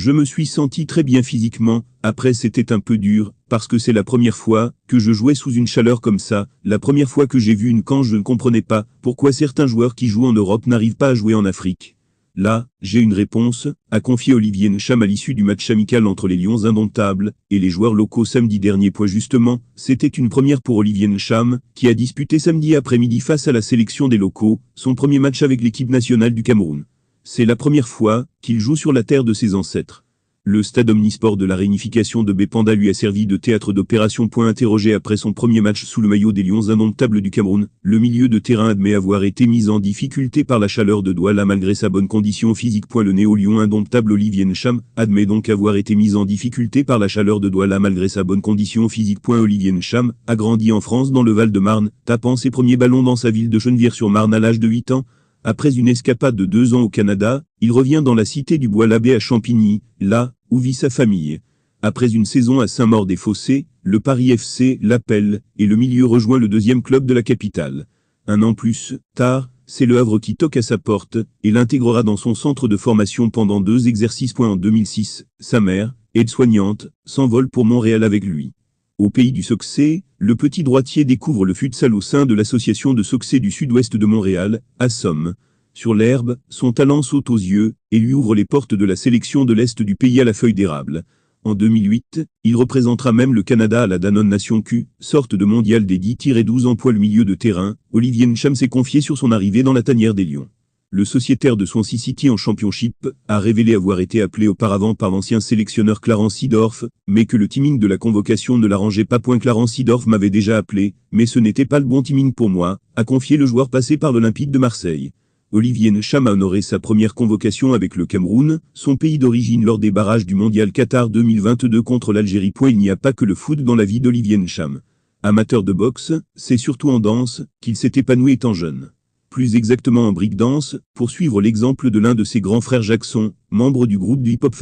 Je me suis senti très bien physiquement, après c'était un peu dur, parce que c'est la première fois que je jouais sous une chaleur comme ça, la première fois que j'ai vu une canne je ne comprenais pas pourquoi certains joueurs qui jouent en Europe n'arrivent pas à jouer en Afrique. Là, j'ai une réponse, a confié Olivier Ncham à l'issue du match amical entre les Lions indomptables et les joueurs locaux samedi dernier. Justement, c'était une première pour Olivier Ncham, qui a disputé samedi après-midi face à la sélection des locaux, son premier match avec l'équipe nationale du Cameroun. C'est la première fois qu'il joue sur la terre de ses ancêtres. Le stade omnisport de la réunification de Bépanda lui a servi de théâtre d'opération. Interrogé après son premier match sous le maillot des Lions indomptables du Cameroun, le milieu de terrain admet avoir été mis en difficulté par la chaleur de Douala malgré sa bonne condition physique. Le néo-lion indomptable Olivier Ncham admet donc avoir été mis en difficulté par la chaleur de Douala malgré sa bonne condition physique. Olivier Ncham a grandi en France dans le Val-de-Marne, tapant ses premiers ballons dans sa ville de Chennevières-sur-Marne à l'âge de 8 ans. Après une escapade de 2 ans au Canada, il revient dans la cité du Bois-l'Abbé à Champigny, là où vit sa famille. Après une saison à Saint-Maur-des-Fossés, le Paris FC l'appelle et le milieu rejoint le deuxième club de la capitale. Un an plus tard, c'est le Havre qui toque à sa porte et l'intégrera dans son centre de formation pendant 2 exercices. En 2006, sa mère, aide-soignante, s'envole pour Montréal avec lui. Au pays du Soxé, le petit droitier découvre le futsal au sein de l'association de Soxé du sud-ouest de Montréal, à Somme. Sur l'herbe, son talent saute aux yeux et lui ouvre les portes de la sélection de l'Est du pays à la feuille d'érable. En 2008, il représentera même le Canada à la Danone Nation Q, sorte de mondial des 10-12 ans. Le milieu de terrain, Olivier Ncham s'est confié sur son arrivée dans la tanière des Lions. Le sociétaire de Swansea City en Championship a révélé avoir été appelé auparavant par l'ancien sélectionneur Clarence Seedorf, mais que le timing de la convocation ne l'arrangeait pas. Clarence Seedorf m'avait déjà appelé, mais ce n'était pas le bon timing pour moi, a confié le joueur passé par l'Olympique de Marseille. Olivier Ncham a honoré sa première convocation avec le Cameroun, son pays d'origine lors des barrages du Mondial Qatar 2022 contre l'Algérie. Il n'y a pas que le foot dans la vie d'Olivier Ncham. Amateur de boxe, c'est surtout en danse qu'il s'est épanoui étant jeune. Plus exactement en breakdance, pour suivre l'exemple de l'un de ses grands frères Jackson, membre du groupe du hip-hop